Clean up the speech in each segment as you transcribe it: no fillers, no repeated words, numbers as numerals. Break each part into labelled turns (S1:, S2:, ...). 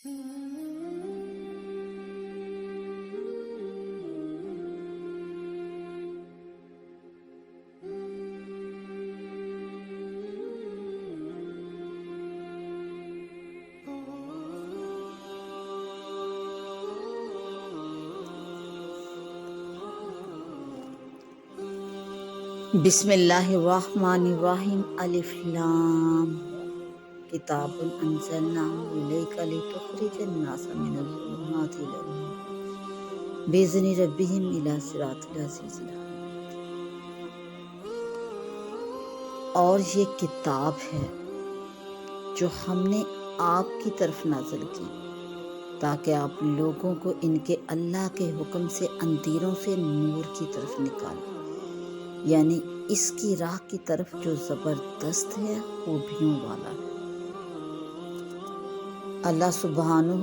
S1: بسم اللہ الرحمن الرحیم الف لام کتاب انزلناه الیک لتخرج الناس من الظلمات الى النور باذن ربهم الى صراط العزیز الحمید۔ اور یہ کتاب ہے جو ہم نے آپ کی طرف نازل کی تاکہ آپ لوگوں کو ان کے اللہ کے حکم سے اندھیروں سے نور کی طرف نکالیں، یعنی اس کی راہ کی طرف جو زبردست ہے، خوبیوں والا ہے۔ اللہ سبحانہ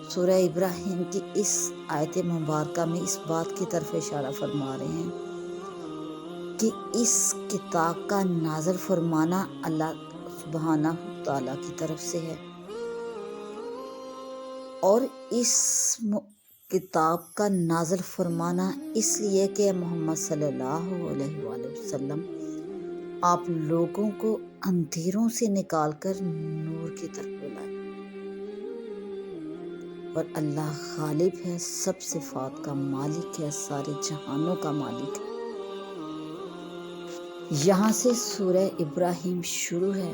S1: سورہ ابراہیم کی اس آیت مبارکہ میں اس بات کی طرف اشارہ فرما رہے ہیں کہ اس کتاب کا نازل فرمانا اللہ سبحانہ تعالیٰ کی طرف سے ہے، اور اس کتاب کا نازل فرمانا اس لیے کہ محمد صلی اللہ علیہ وآلہ وسلم آپ لوگوں کو اندھیروں سے نکال کر نور کی طرف بلائے، اور اللہ غالب ہے، سب صفات کا مالک ہے، سارے جہانوں کا مالک ہے۔ یہاں سے سورہ ابراہیم شروع ہے۔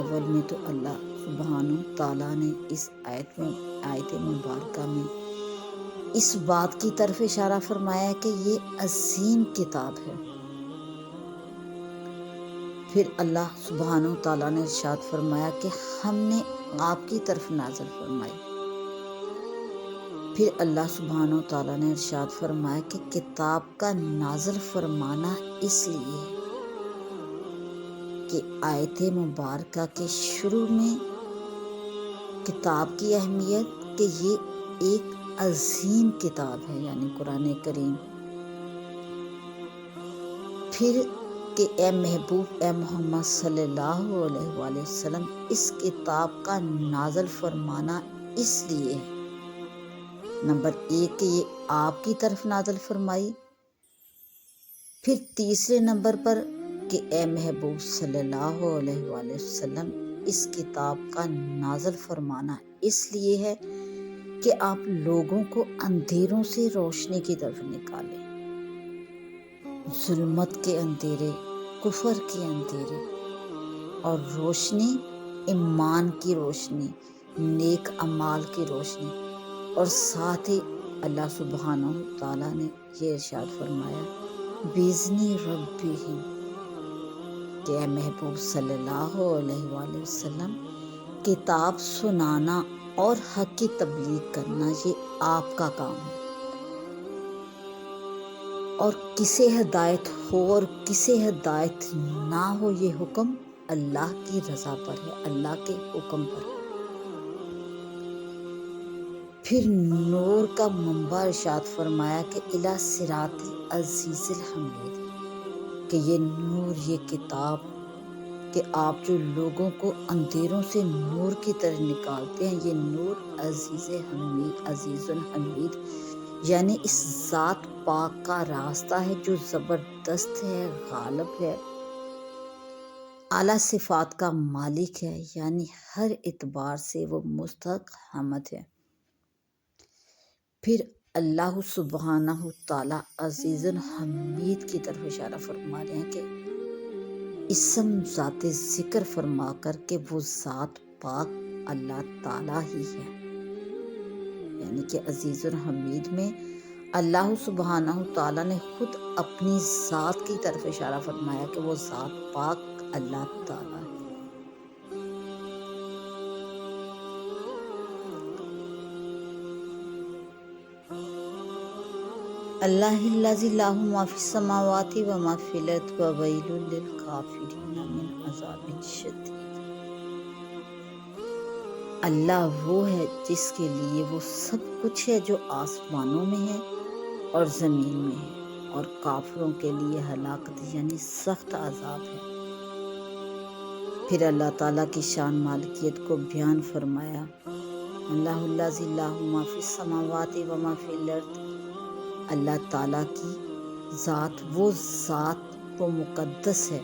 S1: اول میں تو اللہ سبحانہ تعالیٰ نے اس آیت مبارکہ میں اس بات کی طرف اشارہ فرمایا کہ یہ عظیم کتاب ہے۔ پھر اللہ سبحانہ تعالیٰ نے ارشاد فرمایا کہ ہم نے آپ کی طرف نازل فرمائی۔ پھر اللہ سبحانہ تعالیٰ نے ارشاد فرمایا کہ کتاب کا نازل فرمانا اس لیے ہے کہ آیت مبارکہ کے شروع میں کتاب کی اہمیت کہ یہ ایک عظیم کتاب ہے، یعنی قرآن کریم۔ پھر کہ اے محبوب اے محمد صلی اللہ علیہ وآلہ وسلم اس کتاب کا نازل فرمانا اس لیے ہے، نمبر 1 کہ یہ آپ کی طرف نازل فرمائی، پھر تیسرے نمبر پر کہ اے محبوب صلی اللہ علیہ وآلہ وسلم اس کتاب کا نازل فرمانا اس لیے ہے کہ آپ لوگوں کو اندھیروں سے روشنی کی طرف نکالیں، ظلمت کے اندھیرے، کفر کے اندھیرے، اور روشنی ایمان کی روشنی، نیک اعمال کی روشنی۔ اور ساتھ ہی اللہ سبحانہ تعالیٰ نے یہ ارشاد فرمایا بِإِذْنِ رَبِّهِمْ کہ اے محبوب صلی اللہ علیہ وآلہ وسلم کتاب سنانا اور حق کی تبلیغ کرنا یہ آپ کا کام ہے، اور کسے ہدایت ہو اور کسے ہدایت نہ ہو یہ حکم اللہ کی رضا پر ہے، اللہ کے حکم پر ہے۔ پھر نور کا منبع ارشاد فرمایا کہ الی صراط العزیز الحمید کہ یہ نور، یہ کتاب کہ آپ جو لوگوں کو اندھیروں سے نور کی طرح نکالتے ہیں، یہ نور عزیز الحمید یعنی اس ذات پاک کا راستہ ہے جو زبردست ہے، غالب ہے، اعلیٰ صفات کا مالک ہے، یعنی ہر اعتبار سے وہ مستحق حمد ہے۔ پھر اللہ سبحانہ تعالیٰ عزیز الحمید کی طرف اشارہ فرما رہے ہیں کہ اسم ذات ذکر فرما کر کہ وہ ذات پاک اللہ تعالیٰ ہی ہے، یعنی کہ عزیز الحمید میں اللہ سبحانہ تعالیٰ نے خود اپنی ذات کی طرف اشارہ فرمایا کہ وہ ذات پاک اللہ تعالیٰ ہے۔ اللہ الذی لہ ما فی السماوات و ما فی الارض وویل للکافرین من عذاب شدید۔ اللہ وہ ہے جس کے لیے وہ سب کچھ ہے جو آسمانوں میں ہے اور زمین میں ہے، اور کافروں کے لیے ہلاکت یعنی سخت عذاب ہے۔ پھر اللہ تعالیٰ کی شان مالکیت کو بیان فرمایا، اللہ الذی لہ ما فی السماوات و ما فی الارض، اللہ تعالیٰ کی ذات وہ ذات وہ مقدس ہے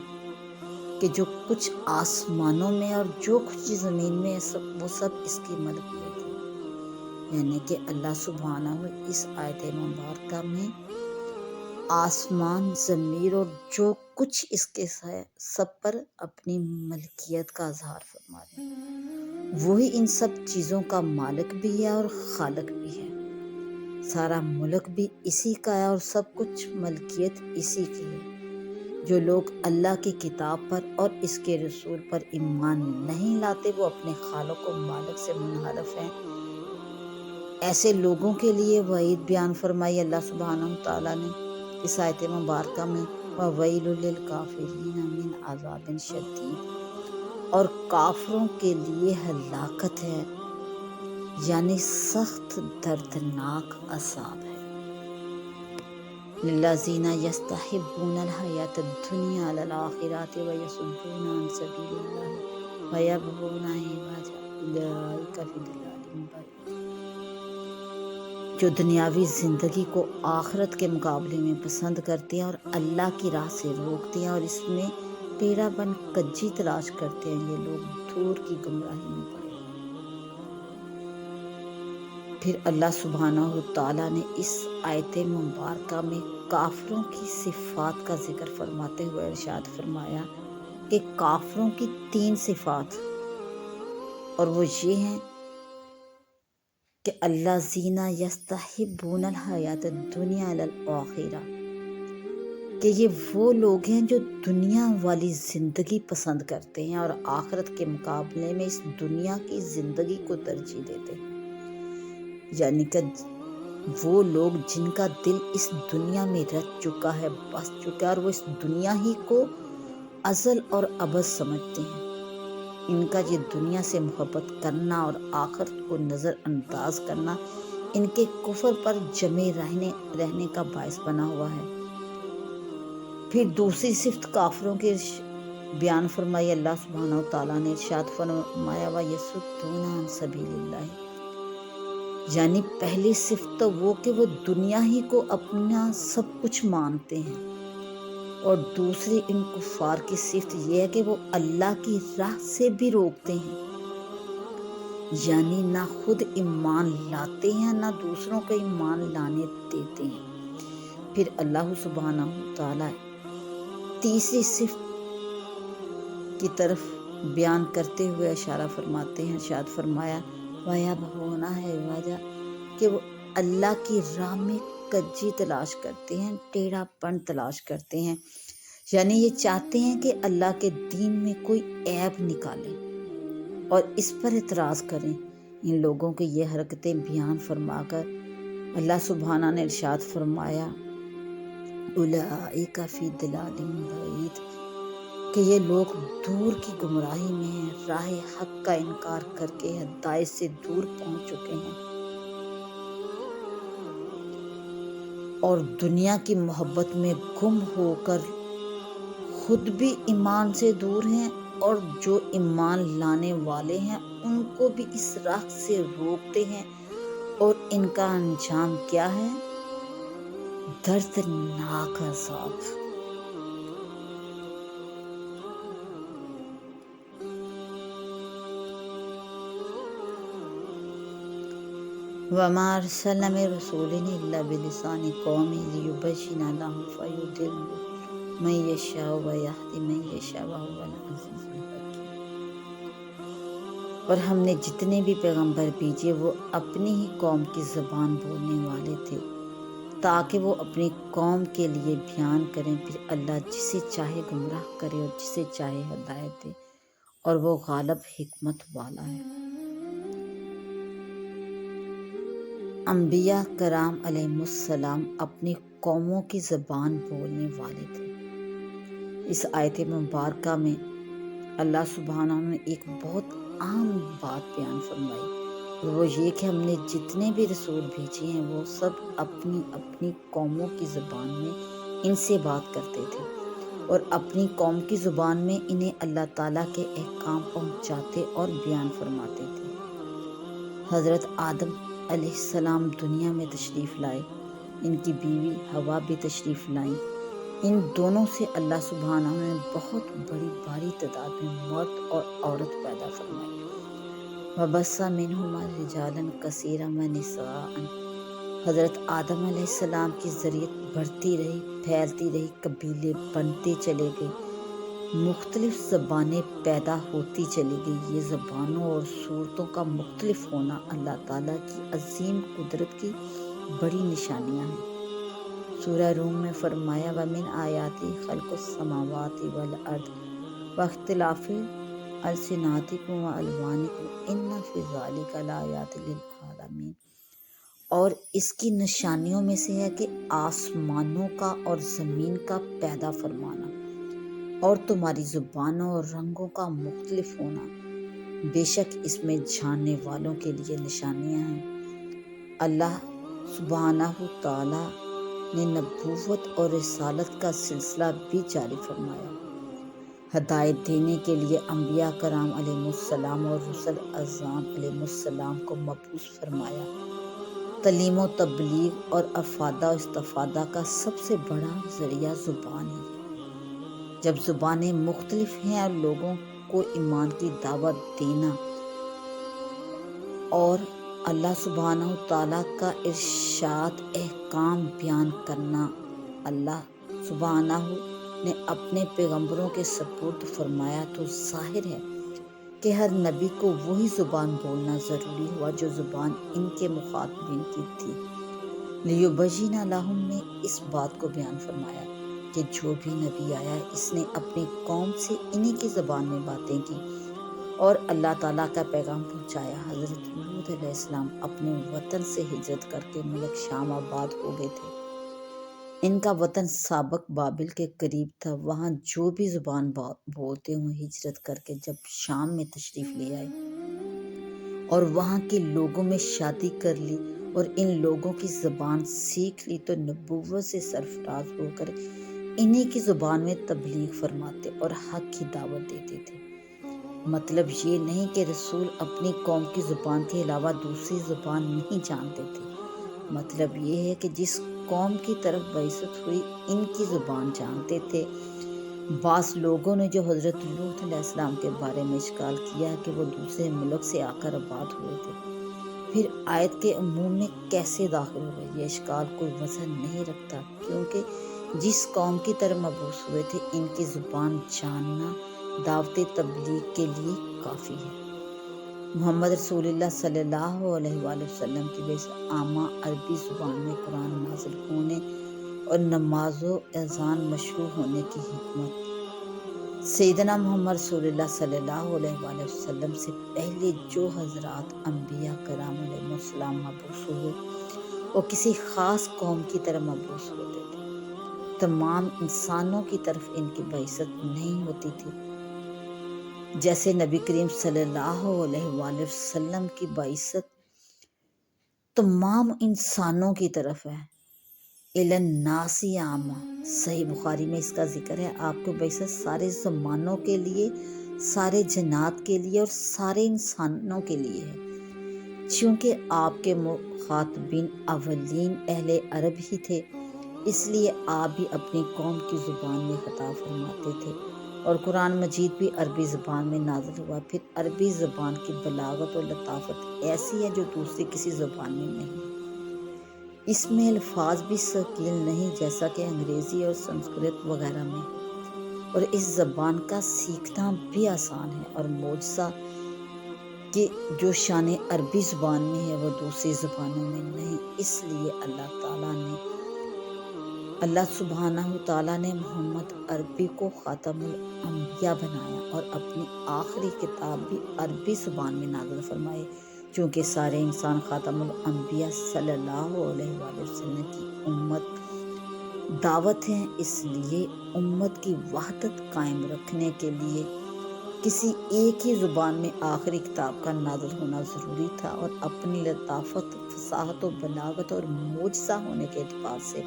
S1: کہ جو کچھ آسمانوں میں اور جو کچھ زمین میں ہے وہ سب اس کی ملکیت ہے۔ یعنی کہ اللہ سبحانہ اس آیت مبارکہ میں آسمان، زمین اور جو کچھ اس کے سب پر اپنی ملکیت کا اظہار فرما رہے ہیں۔ وہی ان سب چیزوں کا مالک بھی ہے اور خالق بھی ہے۔ سارا ملک بھی اسی کا ہے اور سب کچھ ملکیت اسی کی ہے۔ جو لوگ اللہ کی کتاب پر اور اس کے رسول پر ایمان نہیں لاتے وہ اپنے خالق و مالک سے منحرف ہیں۔ ایسے لوگوں کے لیے وعید بیان فرمائی اللہ سبحانہ تعالیٰ نے اس آیت مبارکہ میں، وَوَيْلٌ لِّلْكَافِرِينَ مِنْ عَذَابٍ شَدِيدٍ، اور کافروں کے لیے ہلاکت ہے، یعنی سخت دردناک عذاب ہے۔ لِلَّذِينَ يَسْتَحِبُّونَ الْحَيَاةَ الدُّنْيَا عَلَى الْآخِرَةِ وَيَصُدُّونَ عَنْ سَبِيلِ اللَّهِ وَيَبْغُونَهَا عِوَجًا أُولَٰئِكَ فِي ضَلَالٍ بَعِيدٍ۔ جو دنیاوی زندگی کو آخرت کے مقابلے میں پسند کرتے ہیں اور اللہ کی راہ سے روکتے ہیں اور اس میں ٹیڑھا پن کجی تلاش کرتے ہیں، یہ لوگ دور کی گمراہی میں پڑے۔ پھر اللہ سبحانہ تعالیٰ نے اس آیت مبارکہ میں کافروں کی صفات کا ذکر فرماتے ہوئے ارشاد فرمایا کہ کافروں کی 3 صفات، اور وہ یہ ہیں کہ الذین یستحبون الحیاۃ الدنیا علی الآخرہ، کہ یہ وہ لوگ ہیں جو دنیا والی زندگی پسند کرتے ہیں اور آخرت کے مقابلے میں اس دنیا کی زندگی کو ترجیح دیتے ہیں۔ یعنی کہ وہ لوگ جن کا دل اس دنیا میں رچ چکا ہے، بس چکا ہے، اور وہ اس دنیا ہی کو ازل اور ابد سمجھتے ہیں، ان کا یہ دنیا سے محبت کرنا اور آخرت کو نظر انداز کرنا ان کے کفر پر جمے رہنے کا باعث بنا ہوا ہے۔ پھر دوسری صفت کافروں کے بیان فرمائی اللہ سبحانہ تعالیٰ نے ارشاد فرمایا وَيَصُدُّونَ عَنْ سَبِيلِ اللَّهِ، یعنی پہلی صفت تو وہ کہ وہ دنیا ہی کو اپنا سب کچھ مانتے ہیں، اور دوسری ان کفار کی صفت یہ ہے کہ وہ اللہ کی راہ سے بھی روکتے ہیں، یعنی نہ خود ایمان لاتے ہیں نہ دوسروں کو ایمان لانے دیتے ہیں۔ پھر اللہ سبحانہ تعالیٰ تیسری صفت کی طرف بیان کرتے ہوئے اشارہ فرماتے ہیں، ارشاد فرمایا وَيَبْغُونَ عِوَجًا، کہ وہ اللہ کی راہ میں کجی تلاش کرتے ہیں، ٹیڑھا پن تلاش کرتے ہیں، یعنی یہ چاہتے ہیں کہ اللہ کے دین میں کوئی عیب نکالیں اور اس پر اعتراض کریں۔ ان لوگوں کی یہ حرکتیں بیان فرما کر اللہ سبحانہ نے ارشاد فرمایا اولئک فی ضلال بعید، کہ یہ لوگ دور کی گمراہی میں ہیں، راہ حق کا انکار کر کے ہدایت سے دور پہنچ چکے ہیں اور دنیا کی محبت میں گم ہو کر خود بھی ایمان سے دور ہیں اور جو ایمان لانے والے ہیں ان کو بھی اس راہ سے روکتے ہیں، اور ان کا انجام کیا ہے؟ دردناک عذاب۔ وَمَا أَرْسَلْنَا مِن رَّسُولٍ إِلَّا بِلِسَانِ قَوْمِهِ لِيُبَيِّنَ لَهُمْ فَيُضِلُّ مَن يَشَاءُ وَيَهْدِي مَن يَشَاءُ وَهُوَ الْعَزِيزُ الْحَكِيمُ۔ اور ہم نے جتنے بھی پیغمبر بھیجے وہ اپنی ہی قوم کی زبان بولنے والے تھے تاکہ وہ اپنی قوم کے لیے بیان کریں، پھر اللہ جسے چاہے گمراہ کرے اور جسے چاہے ہدایت دے، اور وہ غالب حکمت والا ہے۔ انبیاء کرام علیہ السلام اپنی قوموں کی زبان بولنے والے تھے۔ اس آیت مبارکہ میں اللہ سبحانہ نے ایک بہت عام بات بیان فرمائی، اور وہ یہ کہ ہم نے جتنے بھی رسول بھیجے ہیں وہ سب اپنی اپنی قوموں کی زبان میں ان سے بات کرتے تھے، اور اپنی قوم کی زبان میں انہیں اللہ تعالیٰ کے احکام پہنچاتے اور بیان فرماتے تھے۔ حضرت آدم علیہ السلام دنیا میں تشریف لائے، ان کی بیوی حوا بھی تشریف لائیں۔ ان دونوں سے اللہ سبحانہ نے بہت باری تعداد میں مرد اور عورت پیدا فرمائی۔ وَبَثَّ مِنْهُمَا رِجَالًا كَثِيرًا وَنِسَاءً۔ حضرت آدم علیہ السلام کی ذریت بڑھتی رہی، پھیلتی رہی، قبیلے بنتے چلے گئے، مختلف زبانیں پیدا ہوتی چلی گئی۔ یہ زبانوں اور صورتوں کا مختلف ہونا اللہ تعالیٰ کی عظیم قدرت کی بڑی نشانیاں ہیں۔ سورہ روم میں فرمایا وَمِنْ آیَاتِهِ خَلْقُ السَّمَاوَاتِ وَالْأَرْضِ وَاخْتِلَافُ أَلْسِنَتِكُمْ وَأَلْوَانِكُمْ إِنَّ فِي ذَلِكَ لَآيَاتٍ لِلْعَالِمِينَ۔ اور اس کی نشانیوں میں سے ہے کہ آسمانوں کا اور زمین کا پیدا فرمانا اور تمہاری زبانوں اور رنگوں کا مختلف ہونا، بے شک اس میں جاننے والوں کے لیے نشانیاں ہیں۔ اللہ سبحانہ تعالیٰ نے نبوت اور رسالت کا سلسلہ بھی جاری فرمایا، ہدایت دینے کے لیے انبیاء کرام علیہ السلام اور رسل اعظام علیہ السلام کو مبعوث فرمایا۔ تعلیم و تبلیغ اور افادہ و استفادہ کا سب سے بڑا ذریعہ زبان ہی ہے۔ جب زبانیں مختلف ہیں اور لوگوں کو ایمان کی دعوت دینا اور اللہ سبحانہ تعالیٰ کا ارشاد احکام بیان کرنا اللہ سبحانہ نے اپنے پیغمبروں کے سپرد فرمایا، تو ظاہر ہے کہ ہر نبی کو وہی زبان بولنا ضروری ہوا جو زبان ان کے مخاطبین کی تھی۔ لیبین لہم نے اس بات کو بیان فرمایا کہ جو بھی نبی آیا اس نے اپنی قوم سے انہی کی زبان میں باتیں کی اور اللہ تعالیٰ کا پیغام پہنچایا۔ حضرت لوط علیہ السلام اپنے وطن سے ہجرت کر کے ملک شام آباد ہو گئے تھے۔ ان کا وطن سابق بابل کے قریب تھا۔ وہاں جو بھی زبان بولتے ہوں ہجرت کر کے جب شام میں تشریف لے آئے اور وہاں کے لوگوں میں شادی کر لی اور ان لوگوں کی زبان سیکھ لی تو نبوت سے سرفراز ہو کر انہی کی زبان میں تبلیغ فرماتے اور حق کی دعوت دیتے تھے۔ مطلب یہ نہیں کہ رسول اپنی قوم کی زبان کے علاوہ دوسری زبان نہیں جانتے تھے، مطلب یہ ہے کہ جس قوم کی طرف بعثت ہوئی ان کی زبان جانتے تھے۔ بعض لوگوں نے جو حضرت لوط علیہ السلام کے بارے میں اشکال کیا کہ وہ دوسرے ملک سے آ کر آباد ہوئے تھے، پھر آیت کے عموم میں کیسے داخل ہوئے، یہ اشکال کوئی وزن نہیں رکھتا، کیونکہ جس قوم کی طرف مبعوث ہوئے تھے ان کی زبان جاننا دعوت تبلیغ کے لیے کافی ہے۔ محمد رسول اللہ صلی اللہ علیہ وآلہ وسلم کی بعثت عامہ عربی زبان میں قرآن نازل ہونے اور نماز و اذان مشروع ہونے کی حکمت۔ سیدنا محمد رسول اللہ صلی اللہ علیہ وآلہ وسلم سے پہلے جو حضرات انبیاء کرام علیہ السلام مبعوث ہوئے وہ کسی خاص قوم کی طرف مبعوث ہوتے تھے، تمام انسانوں کی طرف ان کی بعثت نہیں ہوتی تھی۔ جیسے نبی کریم صلی اللہ علیہ وآلہ وسلم کی بعثت تمام انسانوں کی طرف ہے، الی الناس عامہ۔ صحیح بخاری میں اس کا ذکر ہے، آپ کی بعثت سارے زمانوں کے لیے، سارے جنات کے لیے اور سارے انسانوں کے لیے ہے، چونکہ آپ کے مخاطبین اولین اہل عرب ہی تھے، اس لیے آپ بھی اپنی قوم کی زبان میں خطاب فرماتے تھے، اور قرآن مجید بھی عربی زبان میں نازل ہوا۔ پھر عربی زبان کی بلاغت اور لطافت ایسی ہے جو دوسری کسی زبان میں نہیں، اس میں الفاظ بھی ثقیل نہیں جیسا کہ انگریزی اور سنسکرت وغیرہ میں، اور اس زبان کا سیکھنا بھی آسان ہے، اور معجزہ کہ جو شان عربی زبان میں ہے وہ دوسری زبانوں میں نہیں۔ اس لیے اللہ سبحانہ تعالیٰ نے محمد عربی کو خاتم الانبیاء بنایا اور اپنی آخری کتاب بھی عربی زبان میں نازل فرمائی، چونکہ سارے انسان خاتم الانبیاء صلی اللہ علیہ وآلہ وسلم کی امت دعوت ہیں، اس لیے امت کی وحدت قائم رکھنے کے لیے کسی ایک ہی زبان میں آخری کتاب کا نازل ہونا ضروری تھا، اور اپنی لطافت، فصاحت و بلاغت اور معجزہ ہونے کے اعتبار سے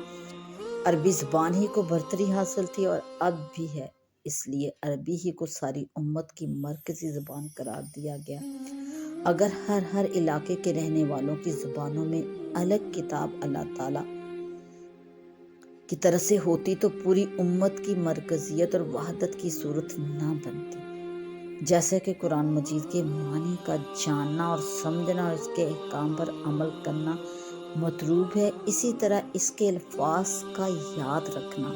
S1: عربی زبان ہی کو برتری حاصل تھی اور اب بھی ہے، اس لیے عربی ہی کو ساری امت کی مرکزی زبان قرار دیا گیا۔ اگر ہر علاقے کے رہنے والوں کی زبانوں میں الگ کتاب اللہ تعالیٰ کی طرف سے ہوتی تو پوری امت کی مرکزیت اور وحدت کی صورت نہ بنتی۔ جیسا کہ قرآن مجید کے معنی کا جاننا اور سمجھنا اور اس کے احکام پر عمل کرنا مطلوب ہے، اسی طرح اس کے الفاظ کا یاد رکھنا،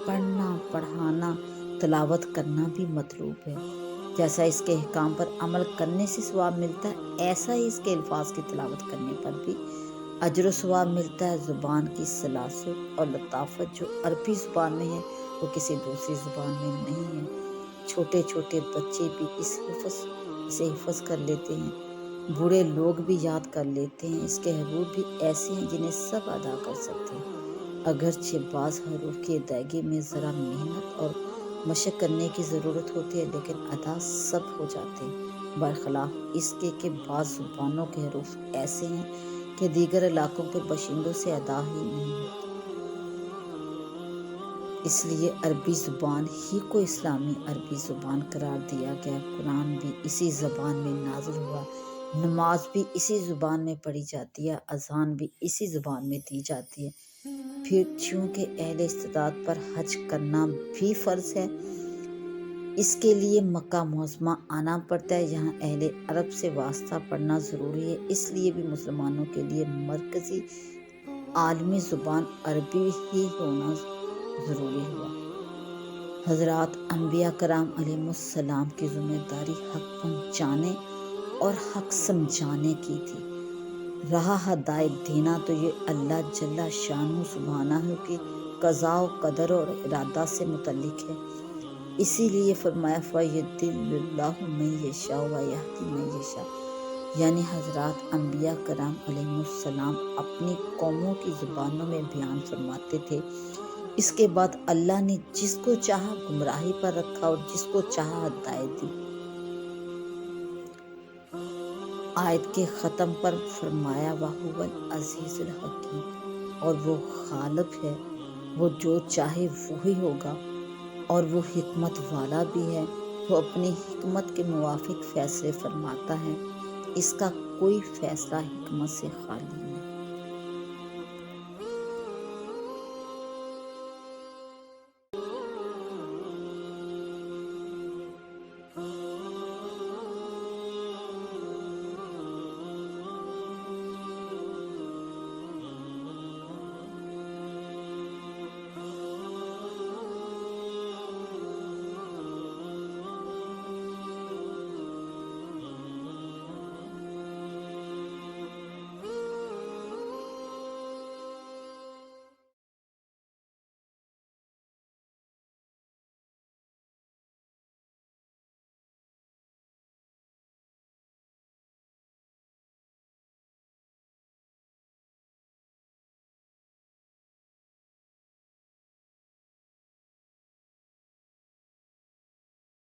S1: پڑھنا، پڑھانا، تلاوت کرنا بھی مطلوب ہے۔ جیسا اس کے احکام پر عمل کرنے سے ثواب ملتا ہے، ایسا ہی اس کے الفاظ کی تلاوت کرنے پر بھی اجر و ثواب ملتا ہے۔ زبان کی سلاست اور لطافت جو عربی زبان میں ہے وہ کسی دوسری زبان میں نہیں ہے۔ چھوٹے چھوٹے بچے بھی اسے حفظ کر لیتے ہیں، بوڑھے لوگ بھی یاد کر لیتے ہیں۔ اس کے حروف بھی ایسے ہیں جنہیں سب ادا کر سکتے ہیں، اگرچہ بعض حروف کی ادائیگی میں ذرا محنت اور مشق کرنے کی ضرورت ہوتی ہے، لیکن ادا سب ہو جاتے ہیں، برخلاف اس کے کہ بعض زبانوں کے حروف ایسے ہیں کہ دیگر علاقوں کے باشندوں سے ادا ہی نہیں ہوتے۔ اس لیے عربی زبان ہی کو اسلامی عربی زبان قرار دیا گیا۔ قرآن بھی اسی زبان میں نازل ہوا، نماز بھی اسی زبان میں پڑھی جاتی ہے، اذان بھی اسی زبان میں دی جاتی ہے۔ پھر چونکہ اہل استطاعت پر حج کرنا بھی فرض ہے، اس کے لیے مکہ معظمہ آنا پڑتا ہے، یہاں اہل عرب سے واسطہ پڑھنا ضروری ہے، اس لیے بھی مسلمانوں کے لیے مرکزی عالمی زبان عربی ہی ہونا ضروری ہوا۔ حضرات انبیاء کرام علیہم السلام کی ذمہ داری حق پہنچانے اور حق سمجھانے کی تھی، راہ ہدایت دینا تو یہ اللہ جل شانہ سبحانہ کی قضاء و قدر اور ارادہ سے متعلق ہے۔ اسی لیے فرمایا فَيُضِلُّ اللَّهُ مَن يَشَاءُ وَيَهْدِي مَن يَشَاءُ، یعنی حضرات انبیاء کرام علیہم السلام اپنی قوموں کی زبانوں میں بیان فرماتے تھے، اس کے بعد اللہ نے جس کو چاہا گمراہی پر رکھا اور جس کو چاہا ہدایت دی۔ آیت کے ختم پر فرمایا وَهُوَ الْعَزِيزُ الْحَكِيمُ، اور وہ غالب ہے، وہ جو چاہے وہی ہوگا، اور وہ حکمت والا بھی ہے، وہ اپنی حکمت کے موافق فیصلے فرماتا ہے، اس کا کوئی فیصلہ حکمت سے خالی نہیں۔